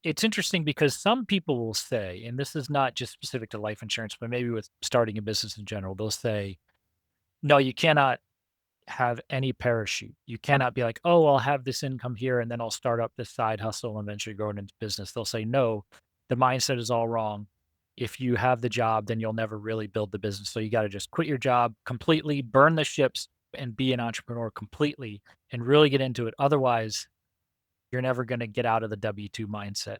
It's interesting because some people will say, and this is not just specific to life insurance, but maybe with starting a business in general, they'll say, no, you cannot have any parachute. You cannot be like, oh, I'll have this income here and then I'll start up this side hustle and eventually grow it into business. They'll say, no, the mindset is all wrong. If you have the job, then you'll never really build the business. So you got to just quit your job completely, burn the ships, and be an entrepreneur completely and really get into it. Otherwise, you're never going to get out of the W-2 mindset.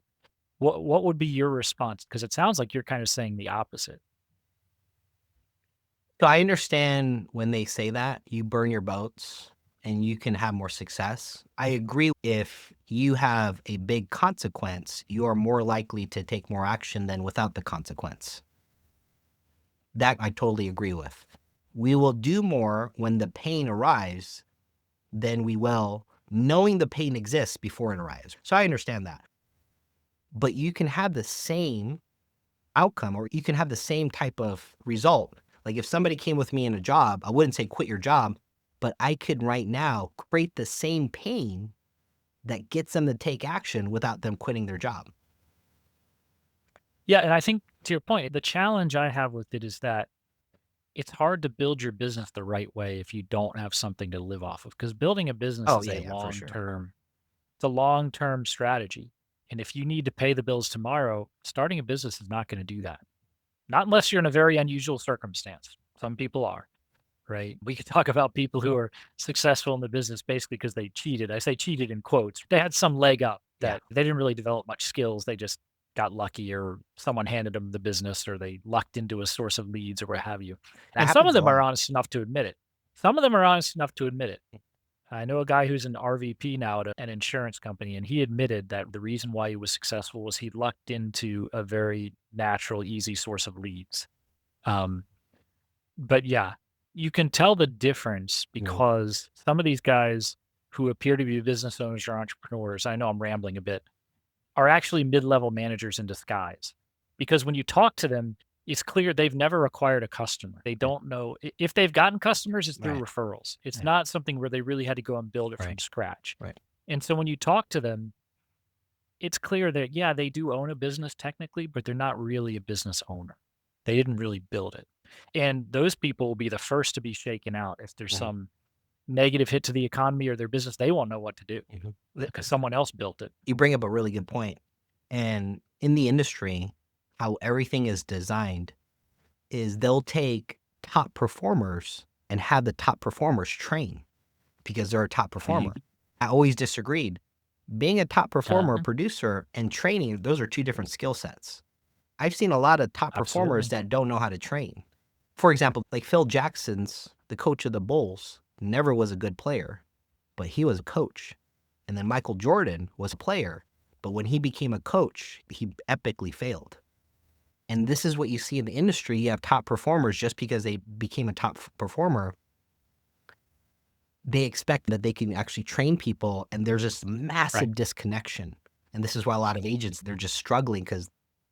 What would be your response? Because it sounds like you're kind of saying the opposite. So I understand when they say that you burn your boats and you can have more success. I agree. If you have a big consequence, you are more likely to take more action than without the consequence. That I totally agree with. We will do more when the pain arrives than we will knowing the pain exists before it arrives. So I understand that. But you can have the same outcome, or you can have the same type of result. Like if somebody came with me in a job, I wouldn't say quit your job, but I could right now create the same pain that gets them to take action without them quitting their job. Yeah, and I think to your point, the challenge I have with it is that it's hard to build your business the right way if you don't have something to live off of. Because building a business Oh is yeah, a yeah, for sure. it's a long-term strategy. And if you need to pay the bills tomorrow, starting a business is not going to do that. Not unless you're in a very unusual circumstance. Some people are, right? We could talk about people who are successful in the business basically because they cheated. I say cheated in quotes. They had some leg up Yeah, that they didn't really develop much skills. They just got lucky or someone handed them the business or they lucked into a source of leads or what have you. that And some of happens a them are lot. honest enough to admit it. Some of them are honest enough to admit it. I know a guy who's an RVP now at an insurance company, and he admitted that the reason why he was successful was he lucked into a very natural, easy source of leads. Um, but yeah, you can tell the difference Mhm. because some of these guys who appear to be business owners or entrepreneurs, I know I'm rambling a bit, are actually mid-level managers in disguise. Because when you talk to them, it's clear they've never acquired a customer. They Yeah, don't know if they've gotten customers, it's through right, referrals. It's yeah, not something where they really had to go and build it from right, scratch. right. And so when you talk to them, it's clear that yeah, they do own a business technically, but they're not really a business owner. They didn't really build it. And those people will be the first to be shaken out if there's Mhm, some negative hit to the economy or their business. They won't know what to do mhm. because someone else built it. You bring up a really good point. And in the industry, how everything is designed is they'll take top performers and have the top performers train because they're a top performer. Mhm. I always disagreed. Being a top performer, Uh-huh. producer, and training, those are two different skill sets. I've seen a lot of top performers Absolutely. that don't know how to train. For example, like Phil Jackson's the coach of the Bulls, never was a good player, but he was a coach. And then Michael Jordan was a player, but when he became a coach, he epically failed. And this is what you see in the industry. You have top performers just because they became a top performer. They expect that they can actually train people, and there's this Right. massive disconnection. And this is why a lot of agents, they're just struggling because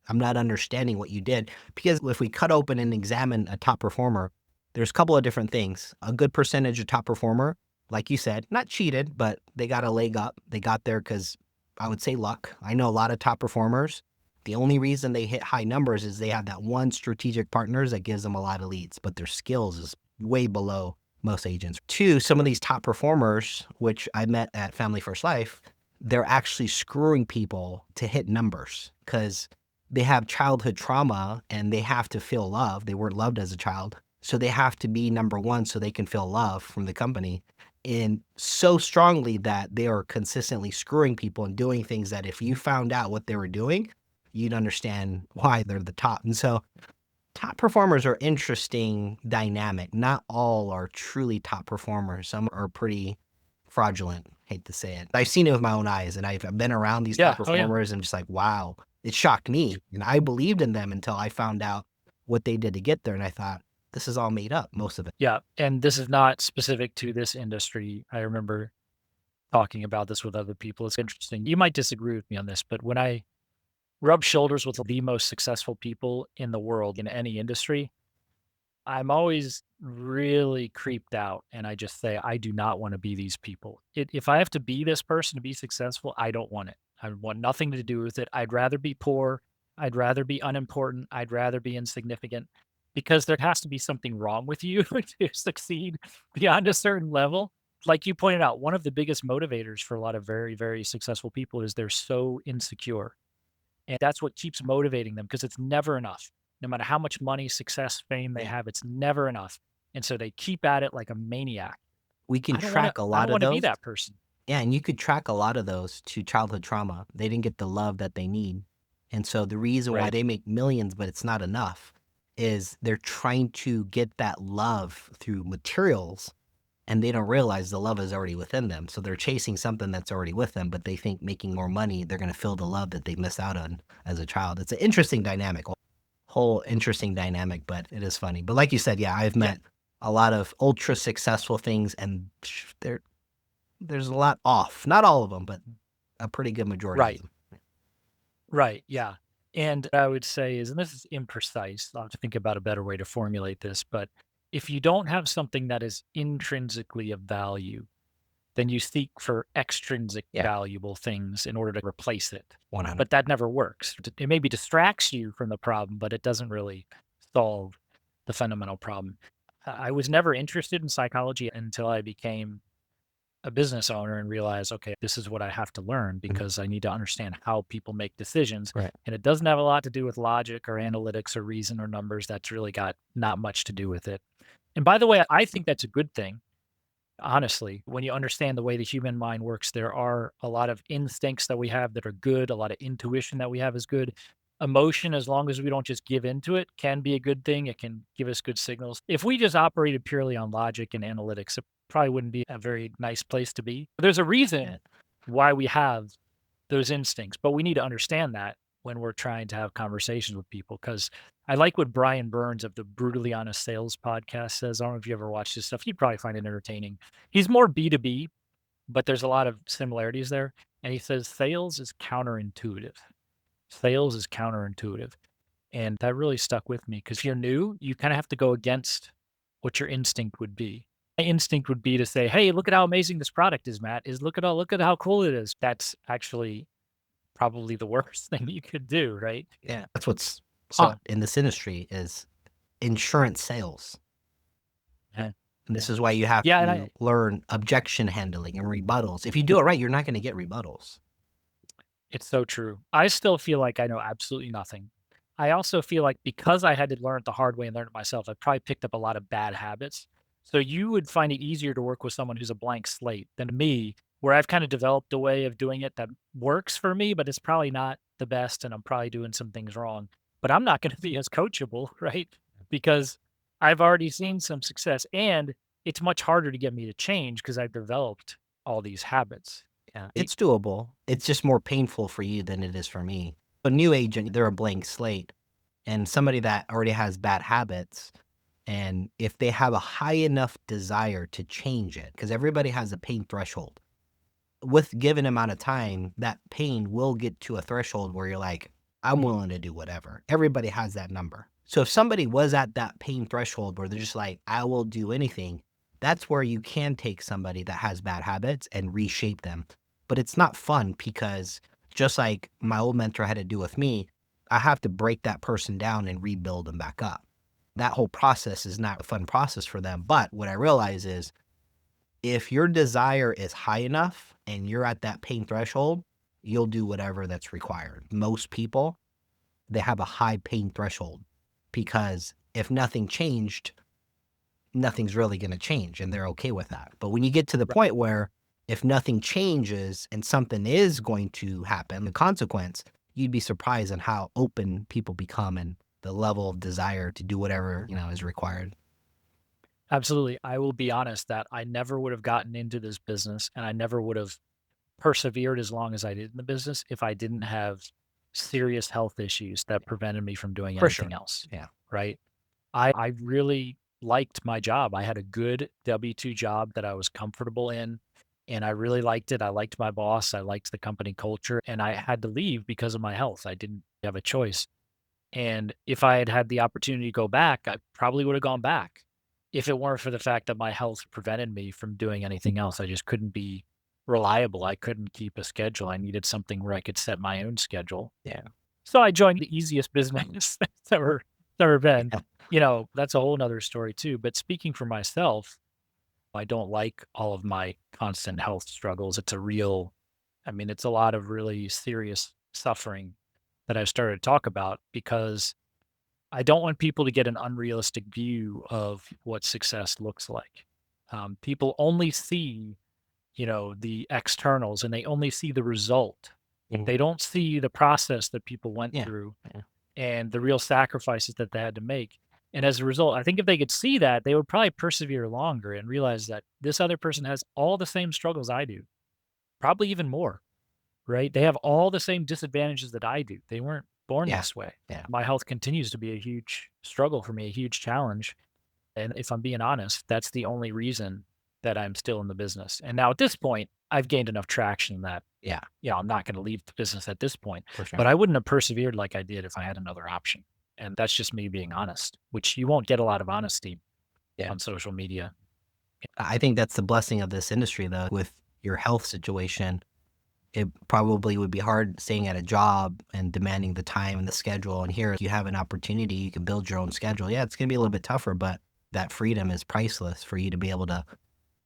I'm not understanding what you did. Because if we cut open and examine a top performer, there's a couple of different things. A good percentage of top performer, like you said, not cheated, but they got a leg up. They got there because I would say luck. I know a lot of top performers. The only reason they hit high numbers is they have that one strategic partners that gives them a lot of leads, but their skills is way below most agents. Two, some of these top performers, which I met at Family First Life, they're actually screwing people to hit numbers because they have childhood trauma and they have to feel love. They weren't loved as a child. So they have to be number one so they can feel love from the company. And so strongly that they are consistently screwing people and doing things that if you found out what they were doing, you'd understand why they're the top. And so top performers are interesting dynamic. Not all are truly top performers. Some are pretty fraudulent. Hate to say it. I've seen it with my own eyes, and I've been around these top Yeah. Oh, yeah. performers and just like, wow, it shocked me. And I believed in them until I found out what they did to get there. And I thought, this is all made up, most of it. Yeah. And this is not specific to this industry. I remember talking about this with other people. It's interesting. You might disagree with me on this, but when I rub shoulders with the most successful people in the world in any industry, I'm always really creeped out, and I just say, "I do not wanna be these people." If I have to be this person to be successful, I don't want it. I want nothing to do with it. I'd rather be poor. I'd rather be unimportant. I'd rather be insignificant because there has to be something wrong with you to succeed beyond a certain level. Like you pointed out, one of the biggest motivators for a lot of very, very successful people is they're so insecure. And that's what keeps motivating them because it's never enough. No matter how much money, success, fame they Yeah. have, it's never enough. And so they keep at it like a maniac. We can track a I lot don't of want to be those. that person. Yeah, and you could track a lot of those to childhood trauma. They didn't get the love that they need. And so the reason why Right. they make millions, but it's not enough, is they're trying to get that love through materials and they don't realize the love is already within them. So they're chasing something that's already with them, but they think making more money, they're going to fill the love that they missed out on as a child. It's an interesting dynamic, whole interesting dynamic, but it is funny. But like you said, yeah, I've Yeah. met a lot of ultra successful things and there's a lot off. Not all of them, but a pretty good majority of Right. them. Right. Yeah. And I would say is, and this is imprecise, I'll have to think about a better way to formulate this, but if you don't have something that is intrinsically of value, then you seek for extrinsic Yeah, valuable things in order to replace it. 100. But that never works. It maybe distracts you from the problem, but it doesn't really solve the fundamental problem. I was never interested in psychology until I became a business owner and realize, okay, this is what I have to learn Mhm. because I need to understand how people make decisions. Right. And it doesn't have a lot to do with logic or analytics or reason or numbers. That's really got not much to do with it. And by the way, I think that's a good thing. Honestly, when you understand the way the human mind works, there are a lot of instincts that we have that are good, a lot of intuition that we have is good. Emotion, as long as we don't just give into it, can be a good thing. It can give us good signals. If we just operated purely on logic and analytics, it probably wouldn't be a very nice place to be. There's a Yeah. reason why we have those instincts, but we need to understand that when we're trying to have conversations with people. Because I like what Brian Burns of the Brutally Honest Sales podcast says. I don't know if you ever watched his stuff. You'd probably find it entertaining. He's more B2B, but there's a lot of similarities there. And he says sales is counterintuitive. Sales is counterintuitive. And that really stuck with me because if you're new, you kind of have to go against what your instinct would be. My instinct would be to say, "Hey, look at how amazing this product is, Matt. Is look at how cool it is." That's actually probably the worst thing you could do, right? Yeah. That's what's hot So, in this industry is insurance sales. yeah, And this yeah. is why you have Yeah, and to learn objection handling and rebuttals. If you do it right, you're not going to get rebuttals. it's so true. I still feel like I know absolutely nothing. I also feel like because I had to learn it the hard way and learn it myself, I probably picked up a lot of bad habits. So you would find it easier to work with someone who's a blank slate than me, where I've kind of developed a way of doing it that works for me, but it's probably not the best and I'm probably doing some things wrong. But I'm not going to be as coachable, right? Because I've already seen some success and it's much harder to get me to change because I've developed all these habits. Yeah. Right? It's doable. It's just more painful for you than it is for me. A new agent, they're a blank slate. And somebody that already has bad habits, and if they have a high enough desire to change it, because everybody has a pain threshold. With given amount of time, that pain will get to a threshold where you're like, I'm willing to do whatever. Everybody has that number. So if somebody was at that pain threshold where they're just like, I will do anything, that's where you can take somebody that has bad habits and reshape them. But it's not fun because just like my old mentor had to do with me, I have to break that person down and rebuild them back up. That whole process is not a fun process for them. But what I realize is if your desire is high enough and you're at that pain threshold, you'll do whatever that's required. Most people, they have a high pain threshold because if nothing changed, nothing's really going to change and they're okay with that. But when you get to the point where if nothing changes and something is going to happen, the consequence, you'd be surprised on how open people become and the level of desire to do whatever, is required. Absolutely. I will be honest that I never would have gotten into this business and I never would have persevered as long as I did in the business if I didn't have serious health issues that prevented me from doing For sure. anything else. Yeah. Right. I really liked my job. I had a good W-2 job that I was comfortable in and I really liked it. I liked my boss. I liked the company culture and I had to leave because of my health. I didn't have a choice. And if I had had the opportunity to go back, I probably would have gone back if it weren't for the fact that my health prevented me from doing anything else. I just couldn't be reliable. I couldn't keep a schedule. I needed something where I could set my own schedule. Yeah. So I joined the easiest business that's ever been. Yeah. That's a whole nother story too. But speaking for myself, I don't like all of my constant health struggles. It's a lot of really serious suffering that I've started to talk about because I don't want people to get an unrealistic view of what success looks like. People only see, the externals and they only see the result. Mhm. They don't see the process that people went Yeah. through Yeah. and the real sacrifices that they had to make. And as a result, I think if they could see that, they would probably persevere longer and realize that this other person has all the same struggles I do, probably even more, right? They have all the same disadvantages that I do. They weren't born Yeah. this way. Yeah. My health continues to be a huge struggle for me, a huge challenge. And if I'm being honest, that's the only reason that I'm still in the business. And now at this point, I've gained enough traction that, Yeah. I'm not going to leave the business at this point, For sure. but I wouldn't have persevered like I did if I had another option. And that's just me being honest, which you won't get a lot of honesty Yeah. on social media. I think that's the blessing of this industry, though, with your health situation. It probably would be hard staying at a job and demanding the time and the schedule. And here you have an opportunity, you can build your own schedule. Yeah, it's going to be a little bit tougher, but that freedom is priceless for you to be able to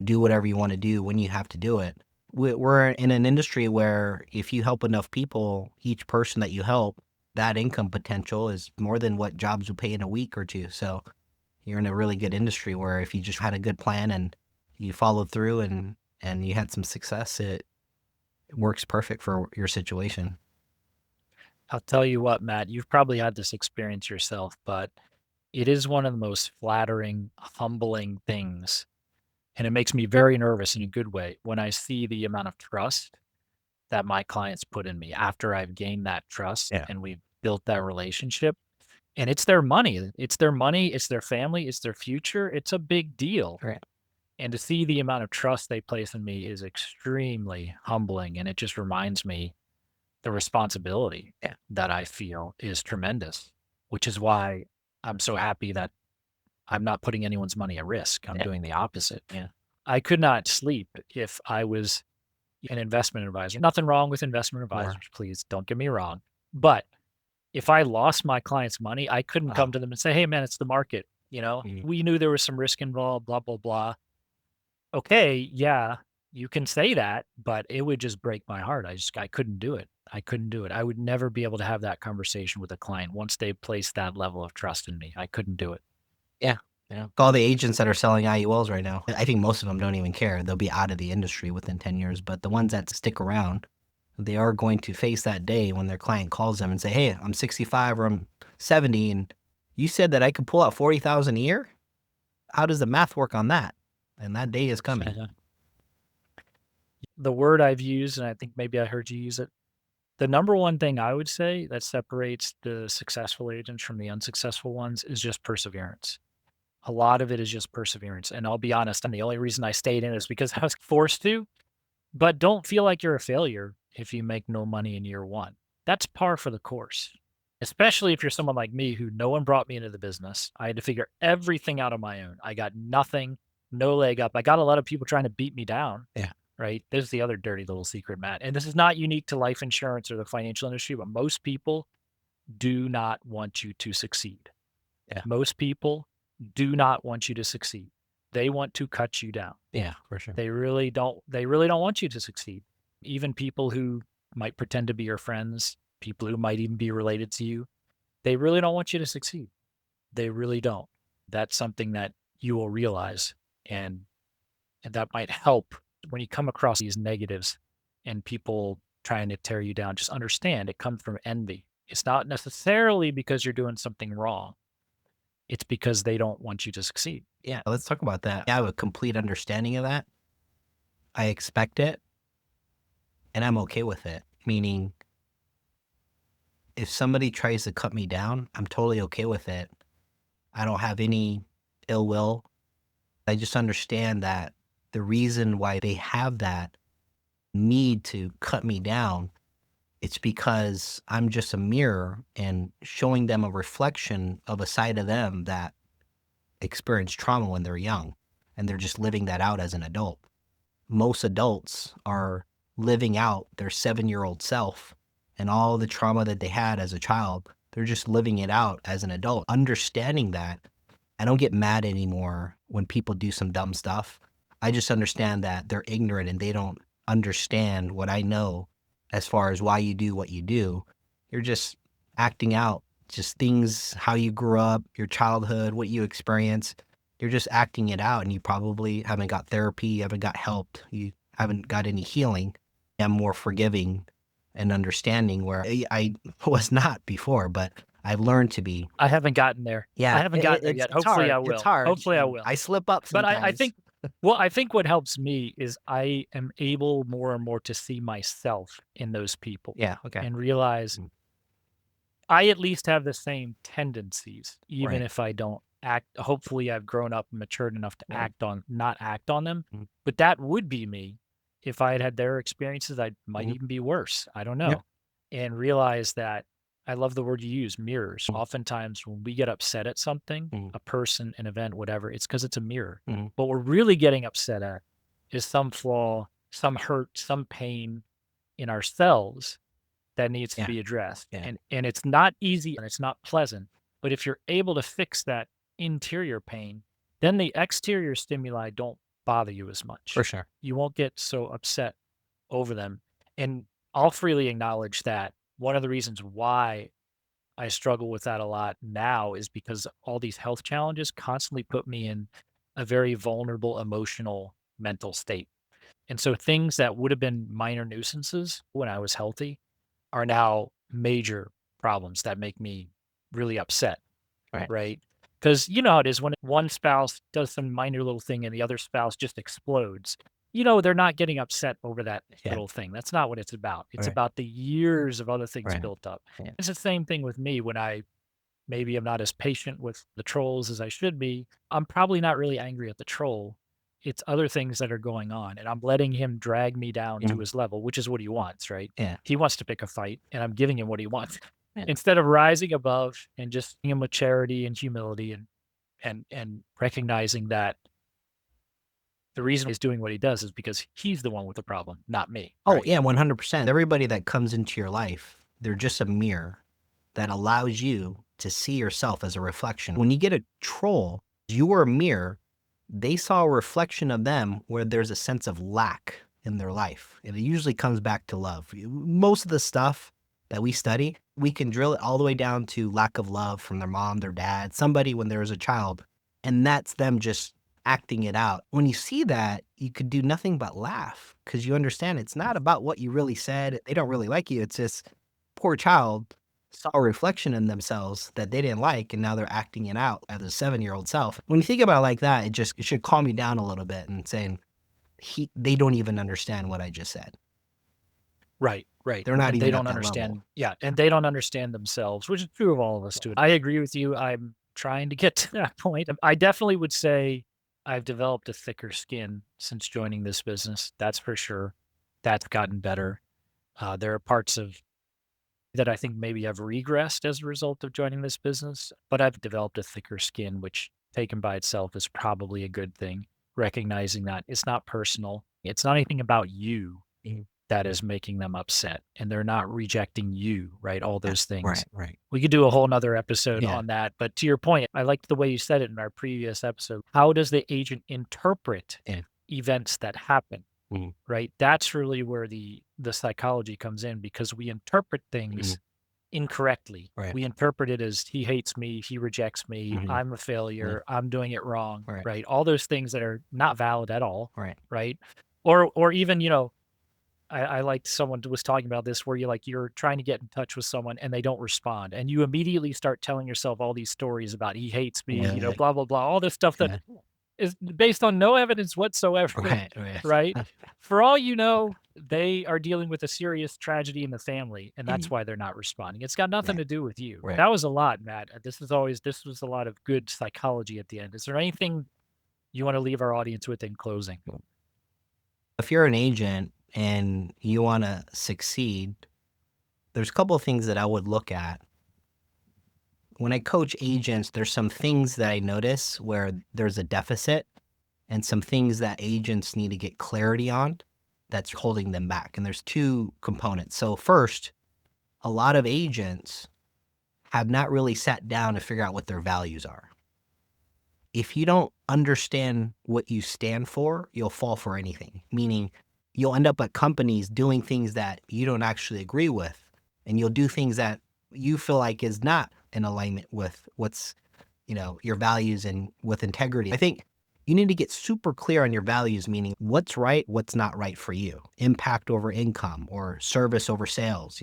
do whatever you want to do when you have to do it. We're in an industry where if you help enough people, each person that you help, that income potential is more than what jobs would pay in a week or two. So you're in a really good industry where if you just had a good plan and you followed through and you had some success, it works perfect for your situation. I'll tell you what, Matt, you've probably had this experience yourself, but it is one of the most flattering, humbling things. And it makes me very nervous in a good way when I see the amount of trust that my clients put in me after I've gained that trust Yeah. and we've built that relationship. And it's their money. It's their money. It's their family. It's their future. It's a big deal. Right. And to see the amount of trust they place in me is extremely humbling. And it just reminds me the responsibility Yeah. that I feel is tremendous, which is why I'm so happy that I'm not putting anyone's money at risk. I'm Yeah. doing the opposite. Yeah. I could not sleep if I was an investment advisor. Nothing wrong with investment Sure. advisors, please don't get me wrong. But if I lost my client's money, I couldn't Oh. come to them and say, "Hey, man, it's the market. Mhm. We knew there was some risk involved, blah, blah, blah." Okay, yeah, you can say that, but it would just break my heart. I couldn't do it. I couldn't do it. I would never be able to have that conversation with a client once they placed that level of trust in me. I couldn't do it. Yeah. Yeah. All the agents that are selling IULs right now, I think most of them don't even care. They'll be out of the industry within 10 years, but the ones that stick around, they are going to face that day when their client calls them and say, "Hey, I'm 65 or I'm 70 and you said that I could pull out 40,000 a year? How does the math work on that?" And that day is coming. The word I've used, and I think maybe I heard you use it, the number one thing I would say that separates the successful agents from the unsuccessful ones is just perseverance. A lot of it is just perseverance. And I'll be honest, and the only reason I stayed in is because I was forced to, but don't feel like you're a failure if you make no money in year one. That's par for the course, especially if you're someone like me who no one brought me into the business. I had to figure everything out on my own. I got nothing, no leg up. I got a lot of people trying to beat me down, Yeah. right? There's the other dirty little secret, Matt. And this is not unique to life insurance or the financial industry, but most people do not want you to succeed. Yeah. Most people do not want you to succeed. They want to cut you down. Yeah, for sure. They really don't want you to succeed. Even people who might pretend to be your friends, people who might even be related to you, they really don't want you to succeed. They really don't. That's something that you will realize and and that might help when you come across these negatives and people trying to tear you down. Just understand it comes from envy. It's not necessarily because you're doing something wrong. It's because they don't want you to succeed. Yeah, let's talk about that. I have a complete understanding of that. I expect it and I'm okay with it. Meaning, if somebody tries to cut me down, I'm totally okay with it. I don't have any ill will. I just understand that the reason why they have that need to cut me down, it's because I'm just a mirror and showing them a reflection of a side of them that experienced trauma when they're young and they're just living that out as an adult. most adults are living out their 7-year-old self and all the trauma that they had as a child. They're just living it out as an adult. Understanding that, I don't get mad anymore when people do some dumb stuff. I just understand that they're ignorant and they don't understand what I know as far as why you do what you do. You're just acting out, just things, how you grew up, your childhood, what you experienced. You're just acting it out, and you probably haven't got therapy, you haven't got help, you haven't got any healing. I'm more forgiving and understanding where I was not before, but I've learned to be. I haven't gotten there. I Yeah, haven't gotten there it's yet. it's Hopefully, hard, I it's will. hard, Hopefully, I and will. I slip up But I sometimes. think well, I think what helps me is I am able more and more to see myself in those people Yeah, okay. and realize Mm, I at least have the same tendencies, even right, if I don't act. Hopefully, I've grown up and matured enough to right. not act on them. Mhm, But that would be me. If I had had their experiences, I might mhm. even be worse. I don't Yep. know. And realize that I love the word you use, mirrors. Mm, Oftentimes, when we get upset at something, mhm, a person, an event, whatever, it's because it's a mirror. mhm. What we're really getting upset at is some flaw, some hurt, some pain in ourselves that needs to Yeah, be addressed. yeah. And it's not easy and it's not pleasant, but if you're able to fix that interior pain, then the exterior stimuli don't bother you as For much. sure. You won't get so upset over them. And I'll freely acknowledge that one of the reasons why I struggle with that a lot now is because all these health challenges constantly put me in a very vulnerable emotional mental state. And so things that would have been minor nuisances when I was healthy are now major problems that make me really upset, Right. right? Because you know how it is when one spouse does some minor little thing and the other spouse just explodes. You know, they're not getting upset over that Yeah, little thing. That's not what it's about. It's right, about the years of other things right. built up. Yeah. It's the same thing with me when maybe I'm not as patient with the trolls as I should be. I'm probably not really angry at the troll. It's other things that are going on, and I'm letting him drag me down to Mhm. his level, which is what he wants, right? Yeah, He wants to pick a fight, and I'm giving him what he wants. yeah. Instead of rising above and just seeing him with charity and humility and recognizing that the reason he's doing what he does is because he's the one with the problem, not me, Oh, right? yeah, 100%. Everybody that comes into your life, they're just a mirror that allows you to see yourself as a reflection. When you get a troll, you are a mirror. They saw a reflection of them where there's a sense of lack in their life. And it usually comes back to love. Most of the stuff that we study, we can drill it all the way down to lack of love from their mom, their dad, somebody when there was a child. And that's them just acting it out. When you see that, you could do nothing but laugh because you understand it's not about what you really said. They don't really like you. It's just poor child saw a reflection in themselves that they didn't like, and now they're acting it out as a 7-year-old self. When you think about it like that, it should calm you down a little bit and saying they don't even understand what I just said. Right, right, They're not and they even at don't that level. understand yeah, and they don't understand themselves, which is true of all of us too. I agree with you, I'm trying to get to that point. I definitely would say I've developed a thicker skin since joining this business, that's for sure. That's gotten better. There are parts of that I think maybe have regressed as a result of joining this business, but I've developed a thicker skin, which taken by itself is probably a good thing, recognizing that it's not personal, it's not anything about you Mhm. that is making them upset and they're not rejecting you, right? All Yeah, those things. right, right. We could do a whole nother episode Yeah, on that. But to your point, I liked the way you said it in our previous episode. How does the agent interpret yeah. events that happen? Mhm, Right? That's really where the psychology comes in because we interpret mhm. things incorrectly. Right. We interpret it as he hates me, he rejects me, Mhm. I'm a Yeah, failure, I'm doing it wrong, right, right? All those things that are not valid at all, right. right? Or even, I liked someone was talking about this where you're trying to get in touch with someone and they don't respond. And you immediately start telling yourself all these stories about he hates me, Yeah, blah, blah, blah, all this stuff that yeah. is based on no evidence whatsoever, Right, right. right? For all you know, they are dealing with a serious tragedy in the family, and that's Mhm. why they're not responding. It's got nothing Right, to do with you. right. That was a lot, Matt. This was a lot of good psychology at the end. Is there anything you want to leave our audience with in closing? If you're an agent and you wanna succeed, there's a couple of things that I would look at. When I coach agents, there's some things that I notice where there's a deficit, and some things that agents need to get clarity on that's holding them back. And there's two components. So first, a lot of agents have not really sat down to figure out what their values are. If you don't understand what you stand for, you'll fall for anything, meaning you'll end up at companies doing things that you don't actually agree with, and you'll do things that you feel like is not in alignment with what's, your values and with integrity. I think you need to get super clear on your values, meaning what's right, what's not right for you. Impact over income or service over sales,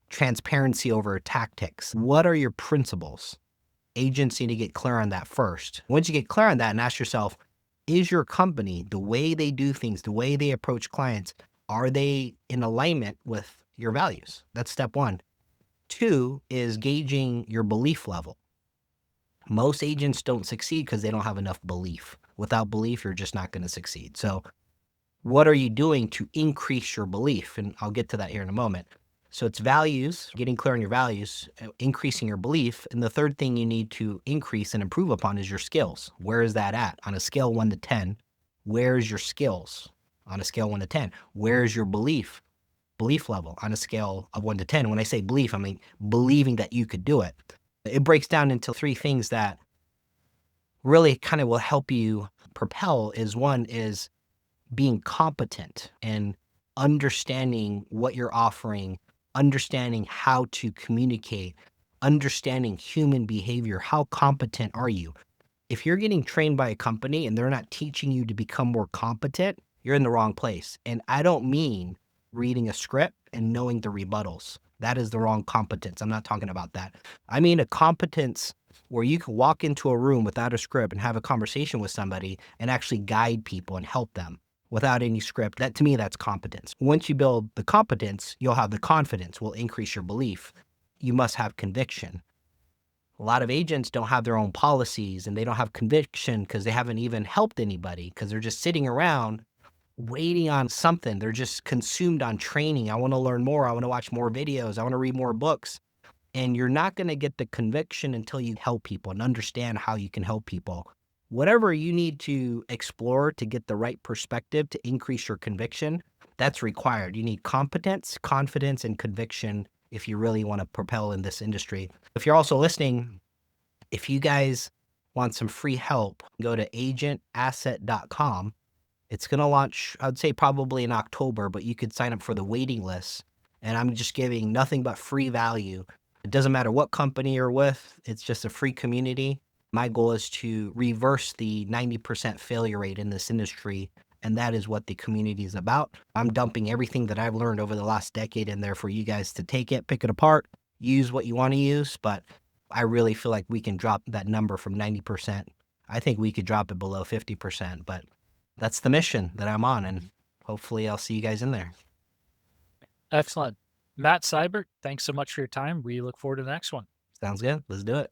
transparency over tactics. What are your principles? Agents need to get clear on that first. Once you get clear on that and ask yourself, is your company, the way they do things, the way they approach clients, are they in alignment with your values? That's step one. Two is gauging your belief level. Most agents don't succeed because they don't have enough belief. Without belief, you're just not going to succeed. So what are you doing to increase your belief? And I'll get to that here in a moment. So it's values, getting clear on your values, increasing your belief. And the third thing you need to increase and improve upon is your skills. Where is that at? On a scale 1 to 10, where's your skills? On a scale 1 to 10, where's your belief level on a scale of 1 to 10? When I say belief, I mean believing that you could do it. It breaks down into three things that really kind of will help you propel. One is being competent and understanding what you're offering, understanding how to communicate, understanding human behavior. How competent are you? If you're getting trained by a company and they're not teaching you to become more competent, you're in the wrong place. And I don't mean reading a script and knowing the rebuttals. That is the wrong competence. I'm not talking about that. I mean a competence where you can walk into a room without a script and have a conversation with somebody and actually guide people and help them without any script. That, to me, that's competence. Once you build the competence, you'll have the confidence, will increase your belief. You must have conviction. A lot of agents don't have their own policies and they don't have conviction because they haven't even helped anybody, because they're just sitting around waiting on something. They're just consumed on training. I want to learn more. I want to watch more videos. I want to read more books. And you're not going to get the conviction until you help people and understand how you can help people. Whatever you need to explore to get the right perspective to increase your conviction, that's required. You need competence, confidence, and conviction if you really want to propel in this industry. If you're also listening, if you guys want some free help, go to agentasset.com. It's going to launch, I'd say probably in October, but you could sign up for the waiting list. And I'm just giving nothing but free value. It doesn't matter what company you're with. It's just a free community. My goal is to reverse the 90% failure rate in this industry. And that is what the community is about. I'm dumping everything that I've learned over the last decade in there for you guys to take it, pick it apart, use what you want to use. But I really feel like we can drop that number from 90%. I think we could drop it below 50%, but that's the mission that I'm on. And hopefully I'll see you guys in there. Excellent. Matt Seibert, thanks so much for your time. We look forward to the next one. Sounds good. Let's do it.